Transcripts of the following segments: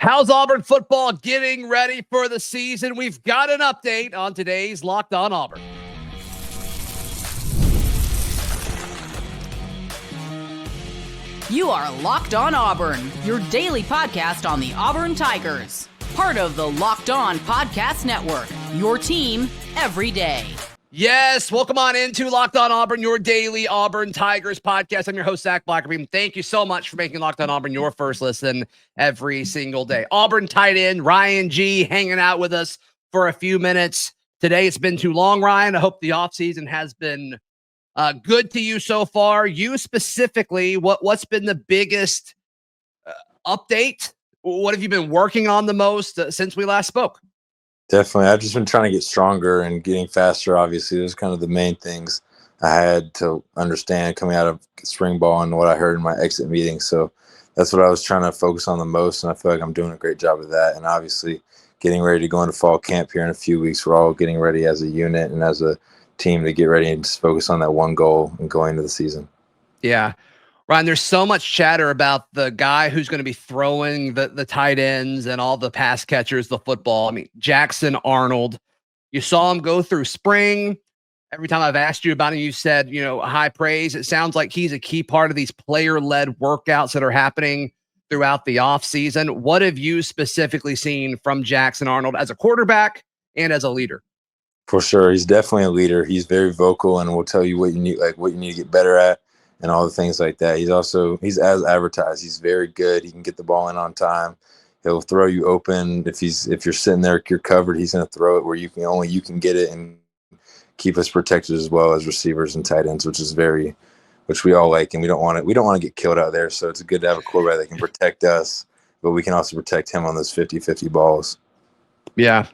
How's Auburn football getting ready for the season? We've got an update on today's Locked On Auburn. You are Locked On Auburn, your daily podcast on the Auburn Tigers. Part of the Locked On Podcast Network, your team every day. Yes, welcome on into Locked On Auburn, your daily Auburn Tigers podcast. I'm your host, Zac Blackerby. Thank you so much for making Locked On Auburn your first listen every single day. Auburn tight end Ryan G hanging out with us for a few minutes today. It's been too long, Ryan. I hope the offseason has been good to you so far. You specifically, what's been the biggest update? What have you been working on the most since we last spoke? Definitely. I've just been trying to get stronger and getting faster. Obviously, those are kind of the main things I had to understand coming out of spring ball and what I heard in my exit meeting. So that's what I was trying to focus on the most, and I feel like I'm doing a great job of that. And obviously, getting ready to go into fall camp here in a few weeks. We're all getting ready as a unit and as a team to get ready and just focus on that one goal and going into the season. Yeah. Ryan, there's so much chatter about the guy who's going to be throwing the tight ends and all the pass catchers, the football. I mean, Jackson Arnold, you saw him go through spring. Every time I've asked you about him, you said, high praise. It sounds like he's a key part of these player-led workouts that are happening throughout the offseason. What have you specifically seen from Jackson Arnold as a quarterback and as a leader? For sure. He's definitely a leader. He's very vocal and will tell you what you need, like what you need to get better at and all the things like that. He's as advertised. He's very good. He can get the ball in on time. He'll throw you open. If you're sitting there, you're covered, he's going to throw it where you can get it and keep us protected as well as receivers and tight ends, which we all like, and we don't want to get killed out there. So it's good to have a quarterback that can protect us, but we can also protect him on those 50-50 balls. Yeah.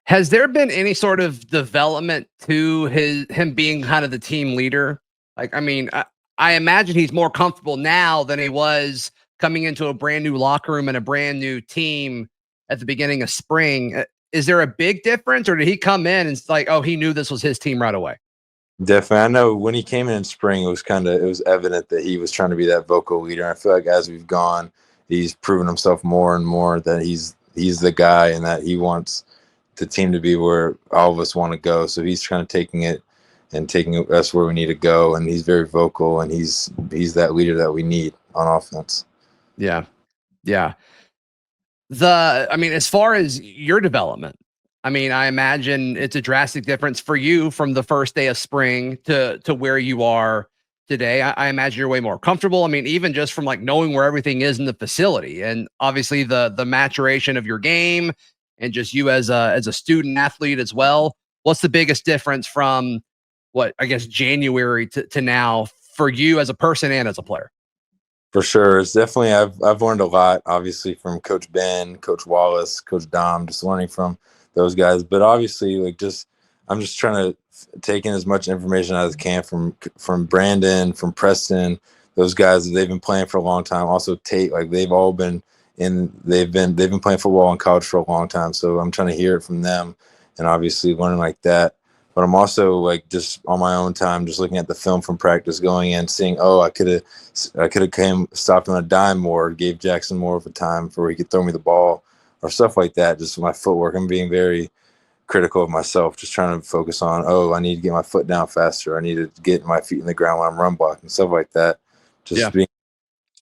Has there been any sort of development to him being kind of the team leader? Like, I mean, I imagine he's more comfortable now than he was coming into a brand new locker room and a brand new team at the beginning of spring. Is there a big difference, or did he come in and it's like, oh, he knew this was his team right away? Definitely. I know when he came in spring, it was evident that he was trying to be that vocal leader. And I feel like as we've gone, he's proven himself more and more that he's the guy and that he wants the team to be where all of us want to go. So he's kind of taking us where we need to go, and he's very vocal, and he's that leader that we need on offense. Yeah. As far as your development, I imagine it's a drastic difference for you from the first day of spring to where you are today. I imagine you're way more comfortable. I mean, even just from like knowing where everything is in the facility, and obviously the maturation of your game and just you as a student athlete as well. What's the biggest difference from January to now for you as a person and as a player? For sure. It's definitely, I've learned a lot, obviously, from Coach Ben, Coach Wallace, Coach Dom, just learning from those guys. But obviously, I'm just trying to take in as much information as I can from Brandon, from Preston, those guys. They've been playing for a long time. Also Tate, they've all been they've been playing football in college for a long time. So I'm trying to hear it from them and obviously learning like that. But I'm also just on my own time, just looking at the film from practice, going in, seeing, I could have stopped on a dime more, gave Jackson more of a time for where he could throw me the ball or stuff like that. Just my footwork. I'm being very critical of myself, just trying to focus on, I need to get my foot down faster. I need to get my feet in the ground when I'm run blocking, stuff like that. Just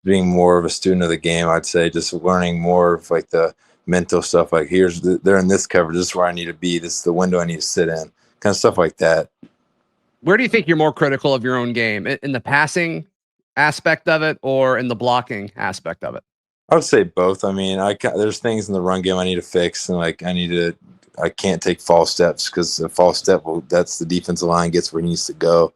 being more of a student of the game, I'd say, just learning more of the mental stuff. They're in this coverage. This is where I need to be. This is the window I need to sit in. Kind of stuff like that. Where do you think you're more critical of your own game? In the passing aspect of it or in the blocking aspect of it? I would say both. I mean, there's things in the run game I need to fix, and I can't take false steps, because a false step that's the defensive line gets where he needs to go.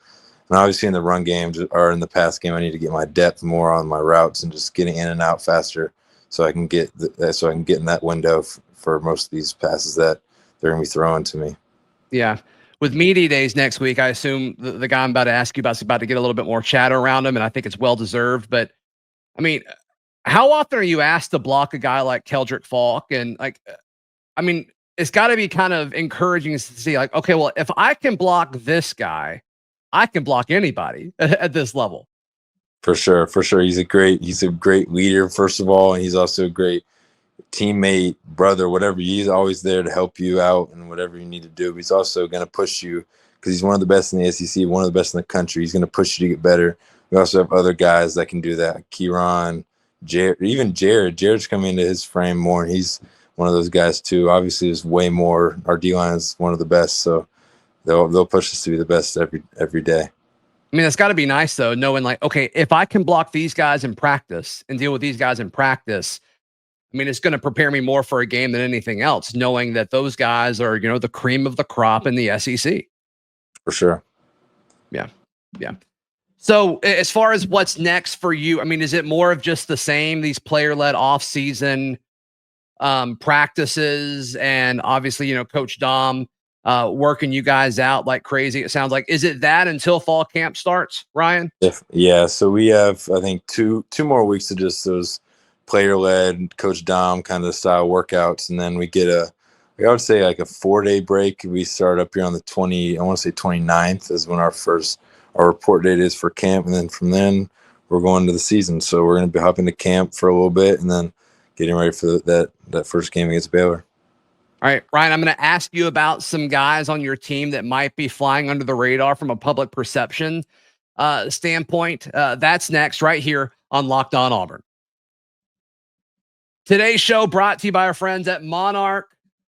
And obviously in the run game or in the pass game, I need to get my depth more on my routes and just getting in and out faster, so I can get in that window for most of these passes that they're going to be throwing to me. Yeah. With media days next week, I assume the guy I'm about to ask you about is about to get a little bit more chatter around him, and I think it's well deserved. But I mean, how often are you asked to block a guy like Keldric Falk? And it's got to be kind of encouraging to see, okay, well, if I can block this guy, I can block anybody at this level. For sure. He's a great leader, first of all, and he's also a great teammate, brother, whatever. He's always there to help you out and whatever you need to do. But he's also going to push you because he's one of the best in the SEC, one of the best in the country. He's going to push you to get better. We also have other guys that can do that. Kieran, Jared, even Jared. Jared's coming into his frame more, and he's one of those guys too. Obviously, there's way more. Our D-line is one of the best, so they'll push us to be the best every day. I mean, it's got to be nice though, knowing like, okay, if I can block these guys in practice and deal with these guys in practice, I mean, it's going to prepare me more for a game than anything else, knowing that those guys are, the cream of the crop in the SEC. For sure. Yeah. So as far as what's next for you, I mean, is it more of just the same, these player-led off-season practices and obviously, Coach Dom working you guys out like crazy? It sounds like. Is it that until fall camp starts, Ryan? Yeah. So we have, I think, two more weeks of just those player-led Coach Dom kind of style workouts, and then we get I would say like a 4-day break. We start up here on the 29th is when our report date is for camp, and then from then we're going to the season. So we're going to be hopping to camp for a little bit and then getting ready for that first game against Baylor. All right, Ryan, I'm going to ask you about some guys on your team that might be flying under the radar from a public perception standpoint. That's next right here on Locked On Auburn. Today's show brought to you by our friends at Monarch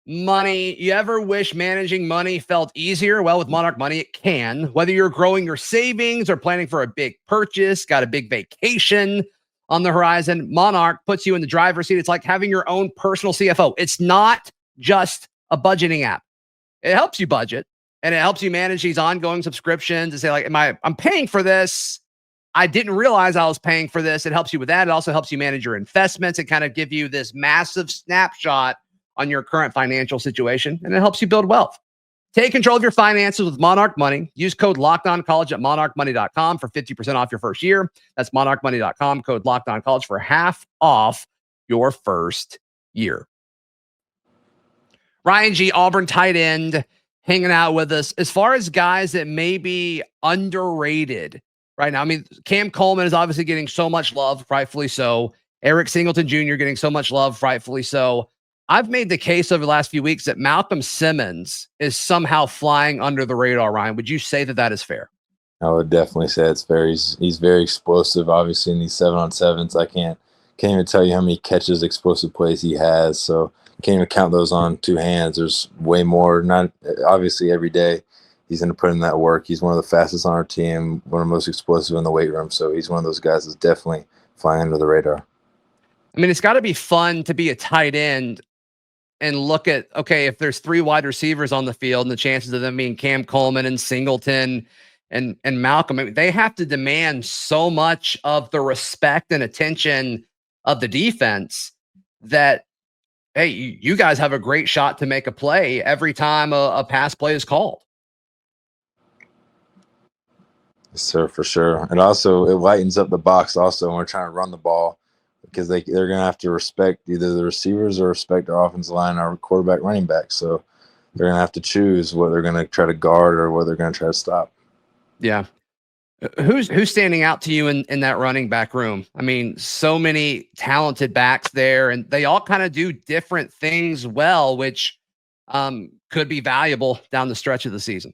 Money. You ever wish managing money felt easier? Well, with Monarch Money, it can. Whether you're growing your savings or planning for a big purchase, got a big vacation on the horizon, Monarch puts you in the driver's seat. It's like having your own personal CFO. It's not just a budgeting app. It helps you budget and it helps you manage these ongoing subscriptions and say like, I'm paying for this. I didn't realize I was paying for this. It helps you with that. It also helps you manage your investments and kind of give you this massive snapshot on your current financial situation. And it helps you build wealth. Take control of your finances with Monarch Money. Use code LOCKEDONCollege at monarchmoney.com for 50% off your first year. That's monarchmoney.com, code LOCKEDONCollege for half off your first year. Ryan G., Auburn tight end, hanging out with us. As far as guys that may be underrated right now, I mean, Cam Coleman is obviously getting so much love, rightfully so. Eric Singleton Jr. getting so much love, rightfully so. I've made the case over the last few weeks that Malcolm Simmons is somehow flying under the radar, Ryan. Would you say that is fair? I would definitely say it's fair. He's very explosive, obviously, in these 7-on-7s. I can't even tell you how many catches, explosive plays he has. So can't even count those on two hands. There's way more. Not obviously every day he's going to put in that work. He's one of the fastest on our team, one of the most explosive in the weight room. So he's one of those guys that's definitely flying under the radar. I mean, it's got to be fun to be a tight end and look at, okay, if there's 3 wide receivers on the field and the chances of them being Cam Coleman and Singleton and Malcolm, I mean, they have to demand so much of the respect and attention of the defense that, hey, you guys have a great shot to make a play every time a pass play is called. Yes, sir, for sure. And also it lightens up the box also when we're trying to run the ball, because they're going to have to respect either the receivers or respect our offensive line, our quarterback, running back. So they're going to have to choose what they're going to try to guard or what they're going to try to stop. Yeah. Who's standing out to you in that running back room? I mean, so many talented backs there, and they all kind of do different things well, which could be valuable down the stretch of the season.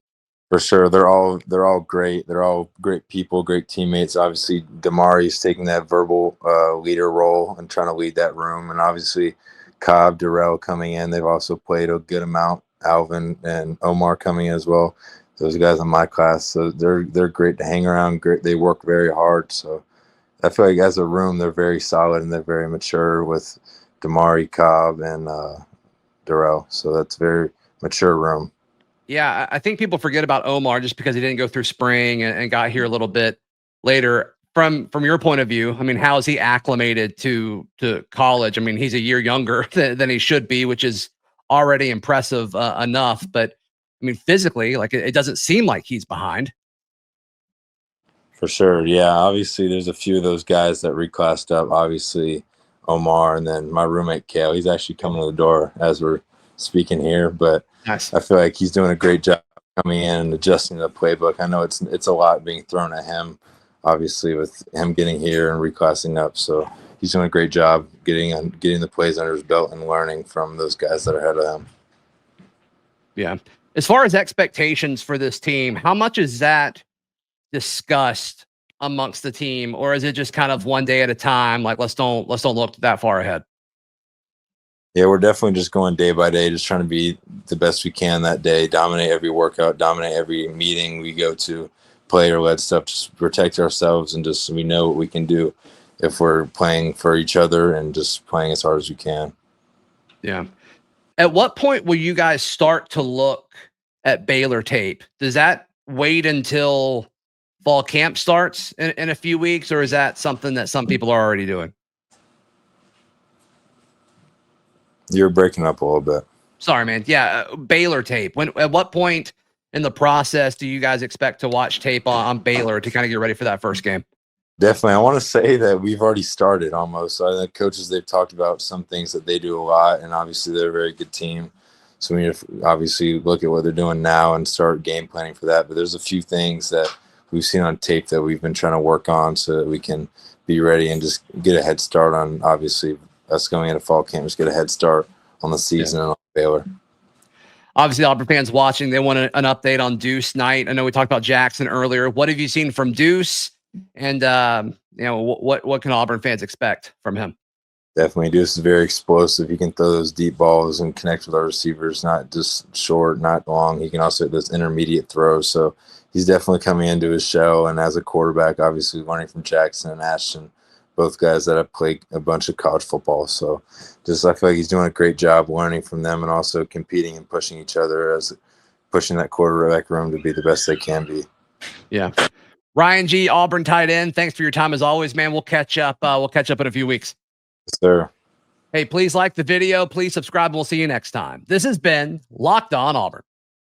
For sure. They're all great. They're all great people, great teammates. Obviously, Damari's taking that verbal leader role and trying to lead that room. And obviously, Cobb, Darrell coming in. They've also played a good amount. Alvin and Omar coming in as well. Those guys in my class. So they're great to hang around. Great. They work very hard. So I feel like as a room, they're very solid and they're very mature with Damari, Cobb, and Darrell. So that's a very mature room. Yeah, I think people forget about Omar just because he didn't go through spring and got here a little bit later. From your point of view, I mean, how is he acclimated to college? I mean, he's a year younger than he should be, which is already impressive enough. But I mean, physically, like it doesn't seem like he's behind. For sure, yeah. Obviously, there's a few of those guys that reclassed up. Obviously, Omar, and then my roommate Ghea. He's actually coming to the door as we're speaking here, but. Nice. I feel like he's doing a great job coming in and adjusting the playbook. I know it's a lot being thrown at him, obviously, with him getting here and reclassing up. So he's doing a great job getting the plays under his belt and learning from those guys that are ahead of him. Yeah. As far as expectations for this team, how much is that discussed amongst the team, or is it just kind of one day at a time? Like, let's don't look that far ahead. Yeah, we're definitely just going day by day, just trying to be the best we can that day, dominate every workout, dominate every meeting we go to, player-led stuff, just protect ourselves, and just so we know what we can do if we're playing for each other and just playing as hard as we can. Yeah. At what point will you guys start to look at Baylor tape? Does that wait until fall camp starts in a few weeks, or is that something that some people are already doing? You're breaking up a little bit. Sorry, man. Yeah, Baylor tape. At what point in the process do you guys expect to watch tape on Baylor to kind of get ready for that first game? Definitely. I want to say that we've already started almost. So I think coaches, they've talked about some things that they do a lot, and obviously they're a very good team. So we need to obviously look at what they're doing now and start game planning for that. But there's a few things that we've seen on tape that we've been trying to work on so that we can be ready and just get a head start on, obviously, us going into fall camp, just get a head start on the season and on Baylor. Obviously, Auburn fans watching, they want an update on Deuce night. I know we talked about Jackson earlier. What have you seen from Deuce? And, what can Auburn fans expect from him? Definitely. Deuce is very explosive. He can throw those deep balls and connect with our receivers, not just short, not long. He can also hit those intermediate throws. So he's definitely coming into his shell. And as a quarterback, obviously learning from Jackson and Ashton, both guys that have played a bunch of college football. So just I feel like he's doing a great job learning from them and also competing and pushing each other, as pushing that quarterback room to be the best they can be. Yeah. Ryan G, Auburn tight end. Thanks for your time as always, man. We'll catch up. We'll catch up in a few weeks. Yes, sir. Hey, please like the video. Please subscribe. And we'll see you next time. This has been Locked On Auburn.